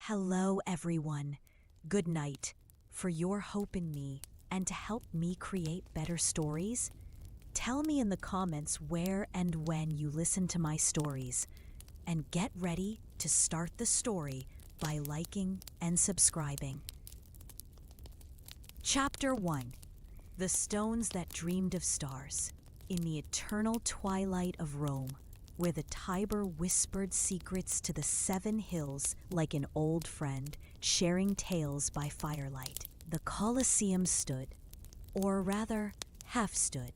Hello, everyone. Good night. For your hope in me and to help me create better stories, tell me in the comments where and when you listen to my stories. And get ready to start the story by liking and subscribing. Chapter 1. The Stones That Dreamed of Stars. In the eternal twilight of Rome, where the Tiber whispered secrets to the 7 hills like an old friend, sharing tales by firelight, the Colosseum stood, or rather, half stood,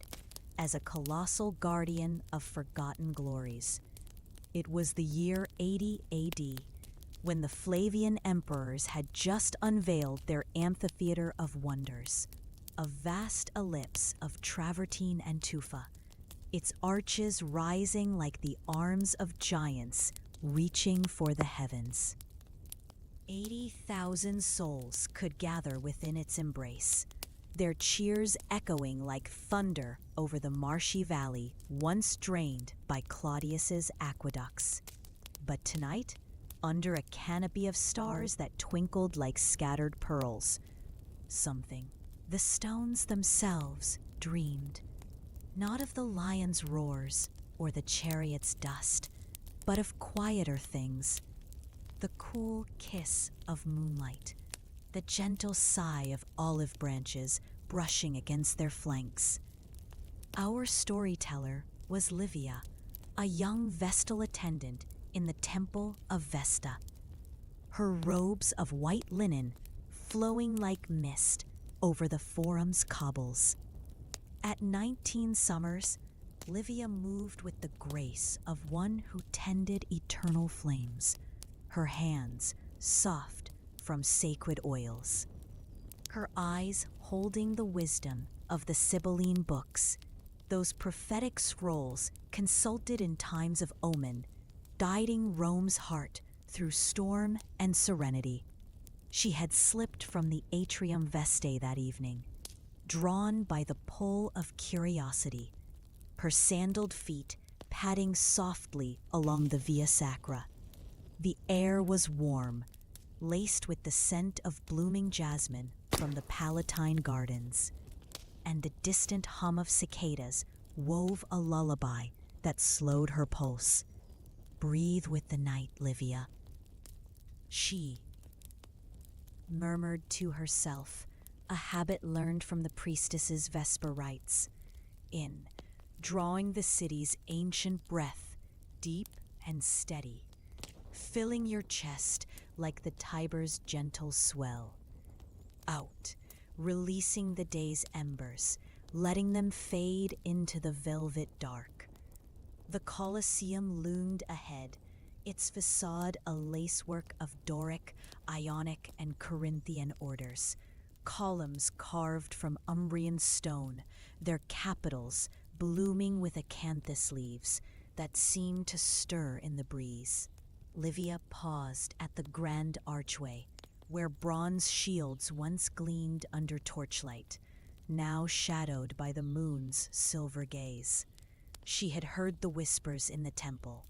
as a colossal guardian of forgotten glories. It was the year 80 AD, when the Flavian emperors had just unveiled their amphitheater of wonders, a vast ellipse of travertine and tufa, its arches rising like the arms of giants reaching for the heavens. 80,000 souls could gather within its embrace, their cheers echoing like thunder over the marshy valley once drained by Claudius's aqueducts. But tonight, under a canopy of stars that twinkled like scattered pearls, the stones themselves, dreamed, not of the lion's roars or the chariot's dust, but of quieter things. The cool kiss of moonlight, the gentle sigh of olive branches brushing against their flanks. Our storyteller was Livia, a young Vestal attendant in the Temple of Vesta. Her robes of white linen flowing like mist over the forum's cobbles. At 19 summers, Livia moved with the grace of one who tended eternal flames, her hands soft from sacred oils, her eyes holding the wisdom of the Sibylline books, those prophetic scrolls consulted in times of omen, guiding Rome's heart through storm and serenity. She had slipped from the Atrium Vestae that evening, drawn by the pull of curiosity, her sandaled feet padding softly along the Via Sacra. The air was warm, laced with the scent of blooming jasmine from the Palatine Gardens, and the distant hum of cicadas wove a lullaby that slowed her pulse. Breathe with the night, Livia, she murmured to herself, a habit learned from the priestess's Vesper rites, in drawing the city's ancient breath deep and steady, filling your chest like the Tiber's gentle swell. Out, releasing the day's embers, letting them fade into the velvet dark. The Colosseum loomed ahead, its facade a lacework of Doric, Ionic, and Corinthian orders, columns carved from Umbrian stone, their capitals blooming with acanthus leaves that seemed to stir in the breeze. Livia paused at the grand archway, where bronze shields once gleamed under torchlight, now shadowed by the moon's silver gaze. She had heard the whispers in the temple,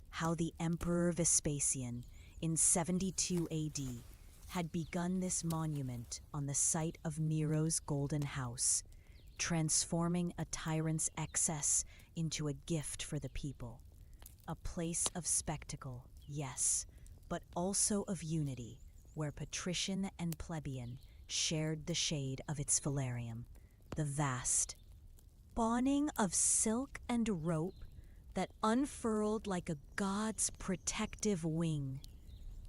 how the Emperor Vespasian, in 72 AD, had begun this monument on the site of Nero's Golden House, transforming a tyrant's excess into a gift for the people. A place of spectacle, yes, but also of unity, where patrician and plebeian shared the shade of its velarium, the vast spawning of silk and rope that unfurled like a god's protective wing.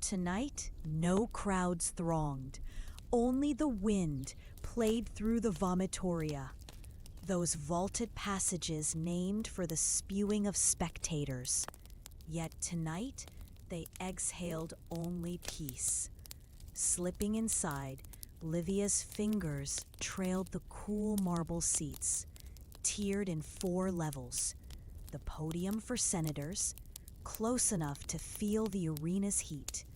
Tonight, no crowds thronged, only the wind played through the vomitoria, those vaulted passages named for the spewing of spectators. Yet tonight, they exhaled only peace. Slipping inside, Livia's fingers trailed the cool marble seats, tiered in 4 levels, the podium for senators, close enough to feel the arena's heat,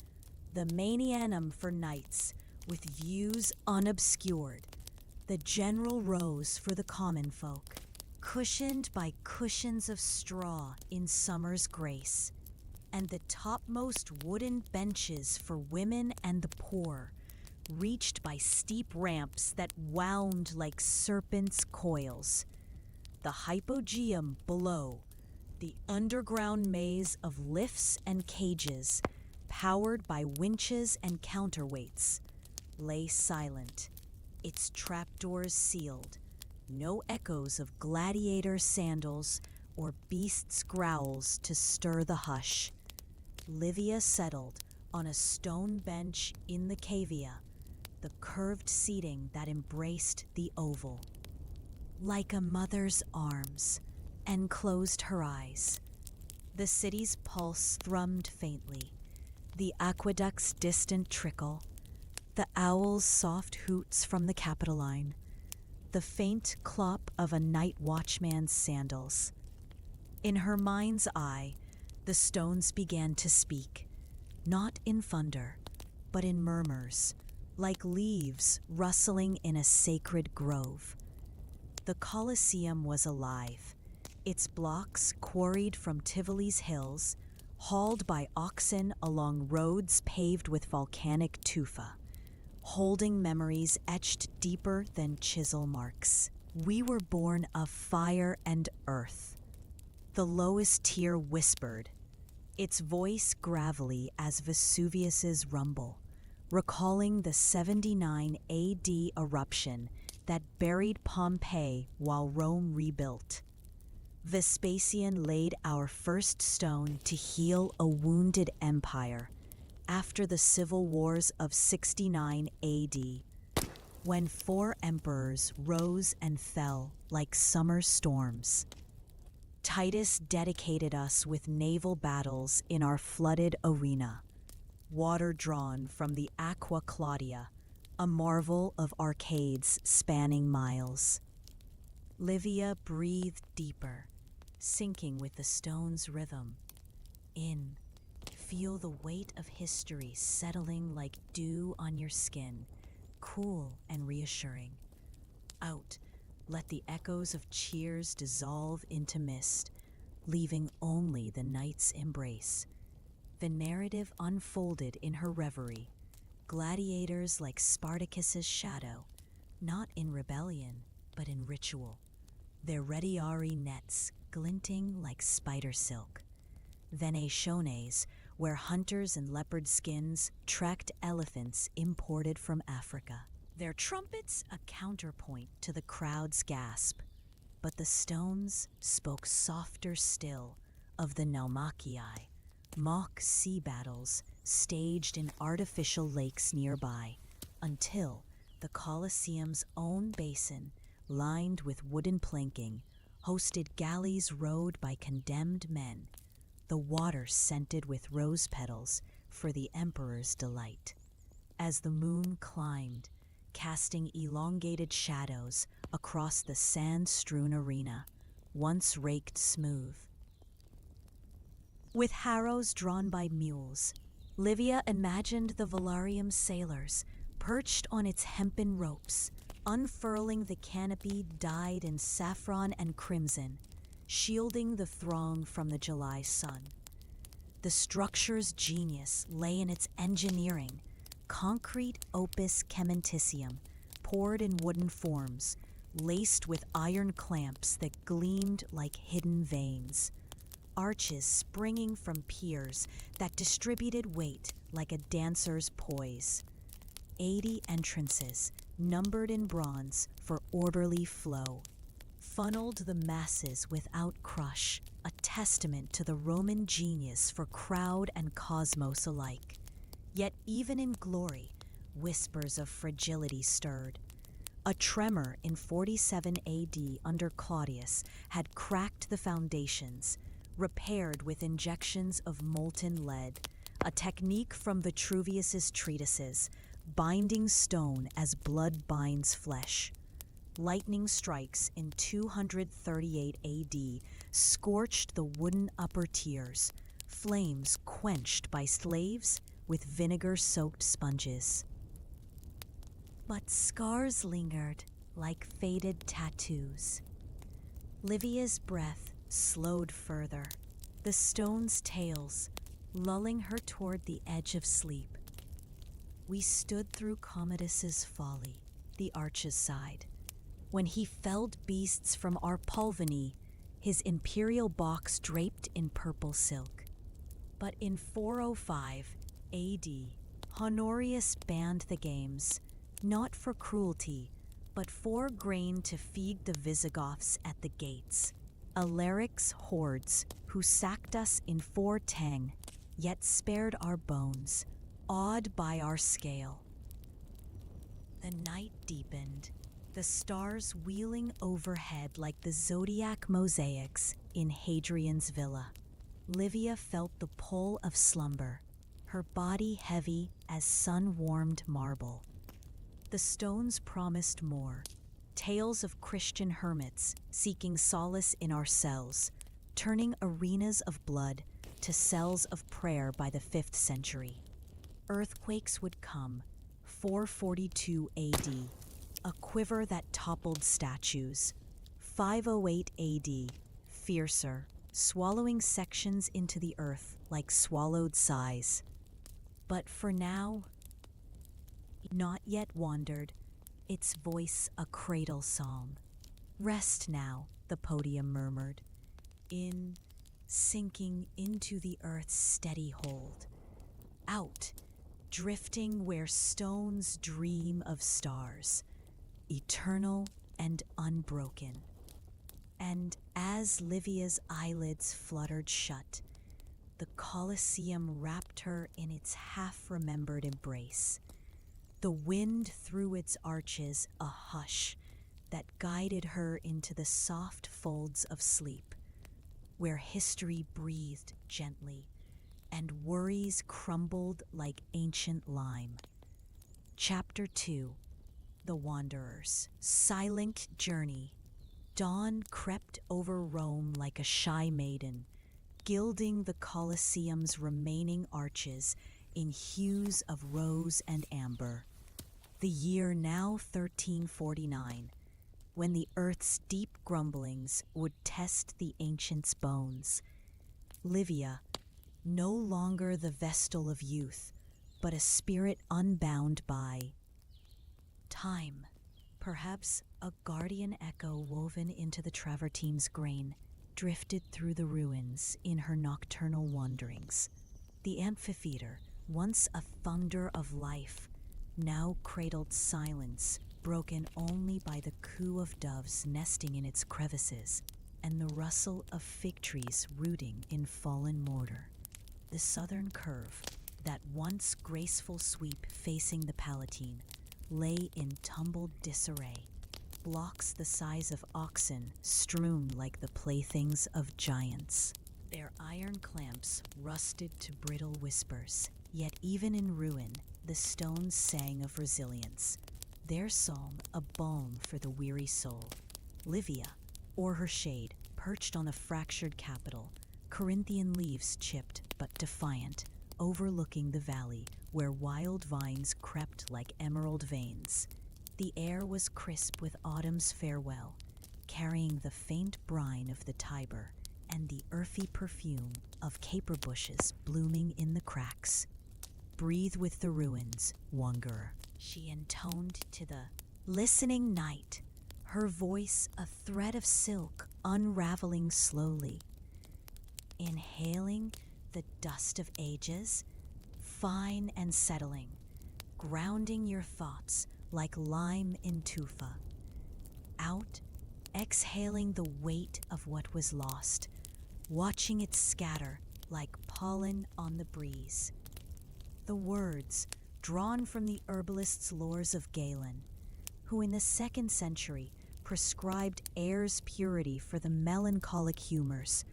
the manianum for knights, with views unobscured, the general rows for the common folk, cushioned by cushions of straw in summer's grace. and the topmost wooden benches for women and the poor, reached by steep ramps that wound like serpents' coils. The hypogeum below, the underground maze of lifts and cages, powered by winches and counterweights, lay silent, its trapdoors sealed, no echoes of gladiator sandals or beasts' growls to stir the hush. Livia settled on a stone bench in the cavea, the curved seating that embraced the oval. Like a mother's arms, and closed her eyes. The city's pulse thrummed faintly, the aqueduct's distant trickle, the owl's soft hoots from the Capitoline, the faint clop of a night watchman's sandals. In her mind's eye, the stones began to speak, not in thunder, but in murmurs, like leaves rustling in a sacred grove. The Colosseum was alive, its blocks quarried from Tivoli's hills, hauled by oxen along roads paved with volcanic tufa, holding memories etched deeper than chisel marks. We were born of fire and earth. The lowest tier whispered, its voice gravelly as Vesuvius's rumble, recalling the 79 AD eruption that buried Pompeii while Rome rebuilt. Vespasian laid our first stone to heal a wounded empire after the civil wars of 69 AD, when 4 emperors rose and fell like summer storms. Titus dedicated us with naval battles in our flooded arena, water drawn from the Aqua Claudia, a marvel of arcades spanning miles. Livia breathed deeper, sinking with the stone's rhythm. In, feel the weight of history settling like dew on your skin, cool and reassuring. Out, let the echoes of cheers dissolve into mist, leaving only the night's embrace. The narrative unfolded in her reverie, gladiators like Spartacus's shadow, not in rebellion, but in ritual, their retiari nets glinting like spider silk. Then Shones, where hunters in leopard skins tracked elephants imported from Africa, their trumpets a counterpoint to the crowd's gasp. But the stones spoke softer still of the Naumachii, mock sea battles staged in artificial lakes nearby, until the Colosseum's own basin, lined with wooden planking, hosted galleys rowed by condemned men, the water scented with rose petals for the emperor's delight. As the moon climbed, casting elongated shadows across the sand-strewn arena, once raked smooth. With harrows drawn by mules, Livia imagined the Velarium sailors perched on its hempen ropes, unfurling the canopy dyed in saffron and crimson, shielding the throng from the July sun. The structure's genius lay in its engineering, concrete opus cementitium, poured in wooden forms, laced with iron clamps that gleamed like hidden veins. Arches springing from piers that distributed weight like a dancer's poise. 80 entrances, numbered in bronze for orderly flow, funneled the masses without crush, a testament to the Roman genius for crowd and cosmos alike. Yet even in glory, whispers of fragility stirred. A tremor in 47 AD under Claudius had cracked the foundations, repaired with injections of molten lead, a technique from Vitruvius's treatises, binding stone as blood binds flesh. Lightning strikes in 238 AD scorched the wooden upper tiers, flames quenched by slaves with vinegar-soaked sponges. But scars lingered like faded tattoos. Livia's breath slowed further. The stone's tails, lulling her toward the edge of sleep. We stood through Commodus's folly, the arches sighed, when he felled beasts from our Pulvini, his imperial box draped in purple silk. But in 405 AD, Honorius banned the games, not for cruelty, but for grain to feed the Visigoths at the gates, Alaric's hordes who sacked us in 410, yet spared our bones, awed by our scale. The night deepened, the stars wheeling overhead like the zodiac mosaics in Hadrian's villa. Livia felt the pull of slumber, her body heavy as sun-warmed marble. The stones promised more, tales of Christian hermits seeking solace in our cells, turning arenas of blood to cells of prayer by the 5th century. Earthquakes would come, 442 AD, a quiver that toppled statues. 508 AD, fiercer, swallowing sections into the earth like swallowed sighs. But for now, not yet wandered, its voice a cradle psalm. Rest now, the podium murmured, sinking into the earth's steady hold. Out, drifting where stones dream of stars, eternal and unbroken. And as Livia's eyelids fluttered shut, the Colosseum wrapped her in its half-remembered embrace. The wind threw its arches a hush that guided her into the soft folds of sleep, where history breathed gently and worries crumbled like ancient lime. Chapter 2: The Wanderers. Silent journey. Dawn crept over Rome like a shy maiden, gilding the Colosseum's remaining arches in hues of rose and amber. The year now 1349, when the earth's deep grumblings would test the ancients' bones. Livia, no longer the vestal of youth, but a spirit unbound by time. Perhaps a guardian echo woven into the travertine's grain drifted through the ruins in her nocturnal wanderings. The amphitheater, once a thunder of life, now cradled silence, broken only by the coo of doves nesting in its crevices and the rustle of fig trees rooting in fallen mortar. The southern curve, that once graceful sweep facing the Palatine, lay in tumbled disarray, blocks the size of oxen strewn like the playthings of giants. Their iron clamps rusted to brittle whispers, yet even in ruin, the stones sang of resilience, their psalm a balm for the weary soul. Livia, or her shade, perched on a fractured capital, Corinthian leaves chipped but defiant, overlooking the valley where wild vines crept like emerald veins. The air was crisp with autumn's farewell, carrying the faint brine of the Tiber and the earthy perfume of caper bushes blooming in the cracks. Breathe with the ruins, wanderer, she intoned to the listening night, her voice a thread of silk unraveling slowly. Inhaling the dust of ages, fine and settling, grounding your thoughts like lime in tufa. Out, exhaling the weight of what was lost, watching it scatter like pollen on the breeze. The words, drawn from the herbalist's lores of Galen, who in the 2nd century prescribed air's purity for the melancholic humors,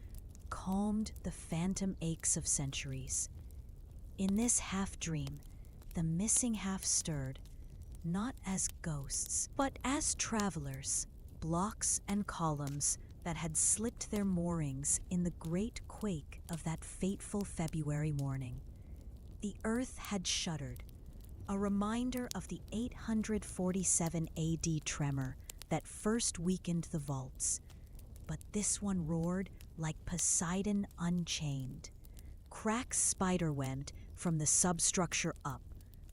calmed the phantom aches of centuries. In this half-dream, the missing half stirred, not as ghosts, but as travelers, blocks and columns that had slipped their moorings in the great quake of that fateful February morning. The earth had shuddered, a reminder of the 847 AD tremor that first weakened the vaults. But this one roared like Poseidon unchained, cracks spiderwebbed from the substructure up,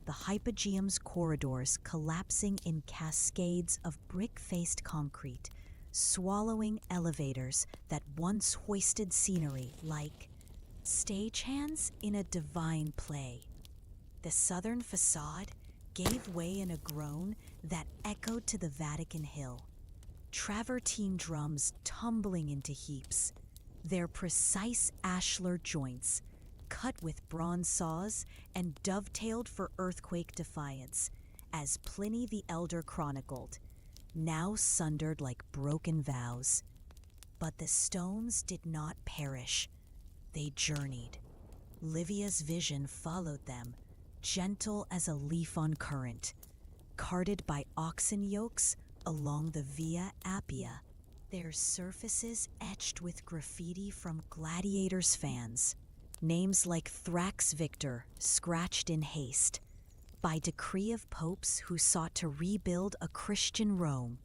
the hypogeum's corridors collapsing in cascades of brick-faced concrete, swallowing elevators that once hoisted scenery like stagehands in a divine play. The southern facade gave way in a groan that echoed to the Vatican Hill. Travertine drums tumbling into heaps, their precise ashlar joints, cut with bronze saws and dovetailed for earthquake defiance, as Pliny the Elder chronicled, now sundered like broken vows. But the stones did not perish. They journeyed. Livia's vision followed them, gentle as a leaf on current, carted by oxen yokes along the Via Appia, their surfaces etched with graffiti from gladiators' fans, names like Thrax Victor scratched in haste. By decree of popes who sought to rebuild a Christian Rome,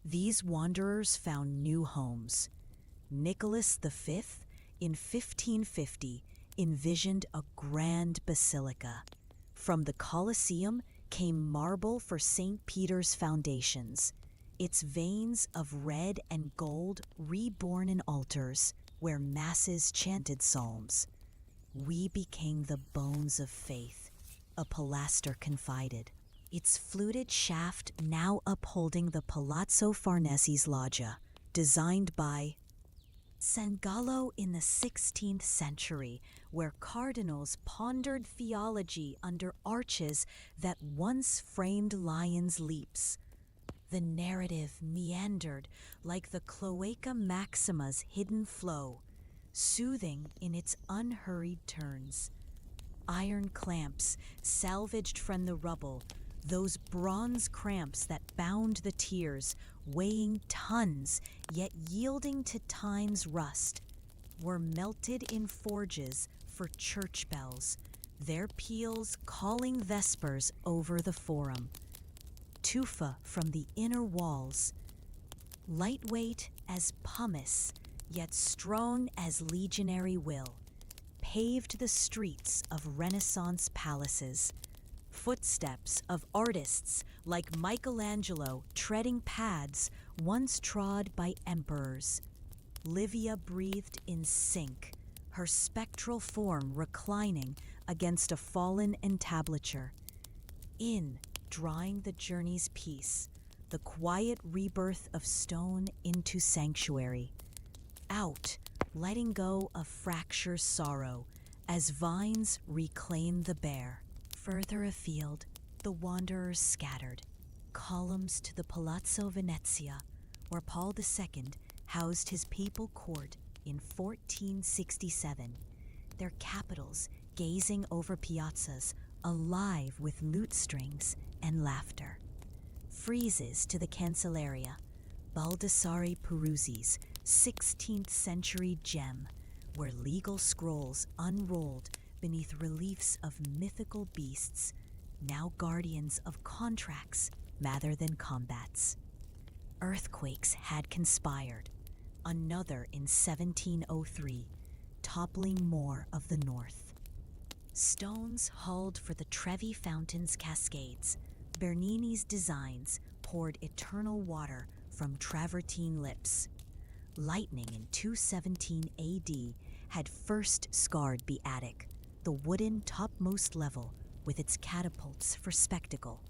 these wanderers found new homes. Nicholas V, in 1550, envisioned a grand basilica. From the Colosseum came marble for St. Peter's foundations, its veins of red and gold reborn in altars where masses chanted psalms. We became the bones of faith, a pilaster confided, its fluted shaft now upholding the Palazzo Farnese's loggia, designed by San Gallo in the 16th century, where cardinals pondered theology under arches that once framed lions' leaps. The narrative meandered like the Cloaca Maxima's hidden flow, soothing in its unhurried turns. Iron clamps salvaged from the rubble, those bronze cramps that bound the tiers, weighing tons yet yielding to time's rust, were melted in forges for church bells, their peals calling vespers over the forum. Tufa from the inner walls, lightweight as pumice, yet strong as legionary will, paved the streets of Renaissance palaces, footsteps of artists like Michelangelo treading paths once trod by emperors. Livia breathed in sync, her spectral form reclining against a fallen entablature. In, drawing the journey's peace, the quiet rebirth of stone into sanctuary. Out, letting go of fracture's sorrow, as vines reclaim the bare. Further afield, the wanderers scattered, columns to the Palazzo Venezia, where Paul II housed his papal court in 1467, their capitals gazing over piazzas alive with lute strings and laughter. Friezes to the Cancellaria, Baldassare Peruzzi's 16th century gem, where legal scrolls unrolled beneath reliefs of mythical beasts, now guardians of contracts rather than combats. Earthquakes had conspired, another in 1703, toppling more of the north. Stones hauled for the Trevi Fountain's cascades, Bernini's designs poured eternal water from travertine lips. Lightning in 217 AD had first scarred the attic, the wooden topmost level with its catapults for spectacle,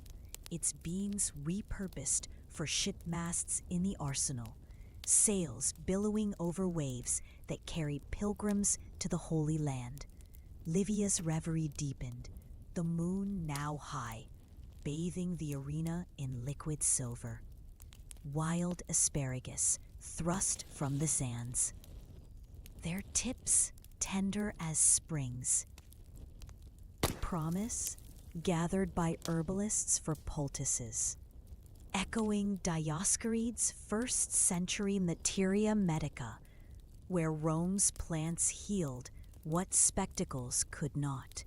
its beams repurposed for ship masts in the arsenal, sails billowing over waves that carried pilgrims to the Holy Land. Livia's reverie deepened, the moon now high, bathing the arena in liquid silver. Wild asparagus thrust from the sands, their tips tender as springs. Promise gathered by herbalists for poultices, echoing Dioscorides' first-century materia medica, where Rome's plants healed what spectacles could not.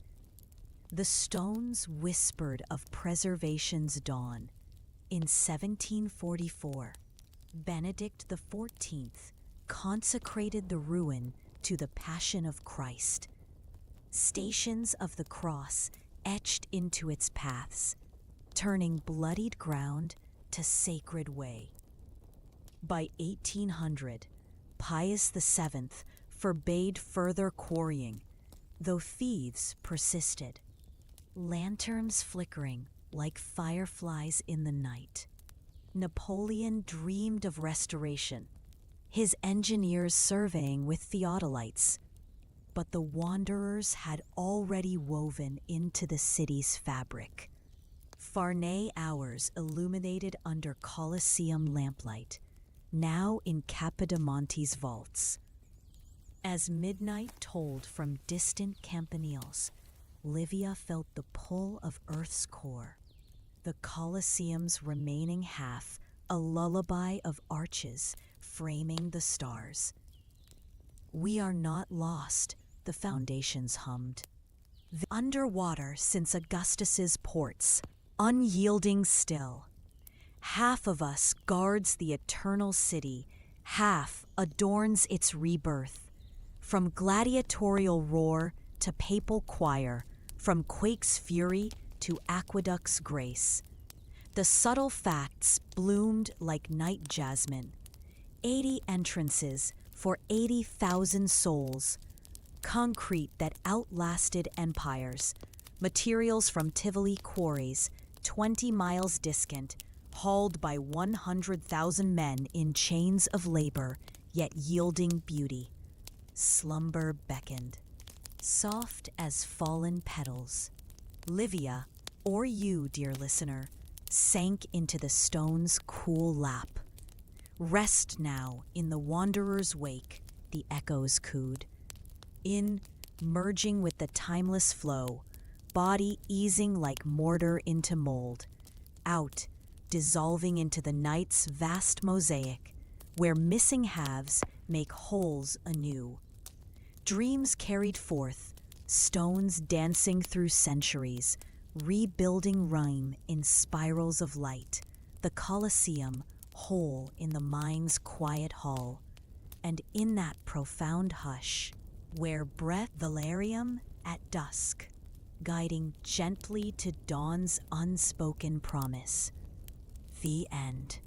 The stones whispered of preservation's dawn. In 1744, Benedict XIV consecrated the ruin to the Passion of Christ. stations of the cross etched into its paths, turning bloodied ground to sacred way. By 1800, Pius VII forbade further quarrying, though thieves persisted, lanterns flickering like fireflies in the night. Napoleon dreamed of restoration, his engineers surveying with theodolites, but the wanderers had already woven into the city's fabric. Farnay hours illuminated under Colosseum lamplight, now in Capodimonte's vaults. As midnight tolled from distant campaniles, Livia felt the pull of Earth's core, the Colosseum's remaining half, a lullaby of arches framing the stars. "We are not lost," the foundations hummed. Underwater since Augustus's ports, unyielding still. Half of us guards the eternal city, half adorns its rebirth. From gladiatorial roar to papal choir, from quake's fury to aqueduct's grace. The subtle facts bloomed like night jasmine. 80 entrances for 80,000 souls. Concrete that outlasted empires. Materials from Tivoli quarries, 20 miles distant, hauled by 100,000 men in chains of labor, yet yielding beauty. Slumber beckoned, soft as fallen petals. Livia, or you, dear listener, sank into the stone's cool lap. Rest now in the wanderer's wake, the echoes cooed. In, merging with the timeless flow, body easing like mortar into mold. Out, dissolving into the night's vast mosaic, where missing halves make wholes anew. Dreams carried forth, stones dancing through centuries, rebuilding rhyme in spirals of light, the Colosseum whole in the mind's quiet hall. And in that profound hush, where breath Valerium at dusk, guiding gently to dawn's unspoken promise. The end.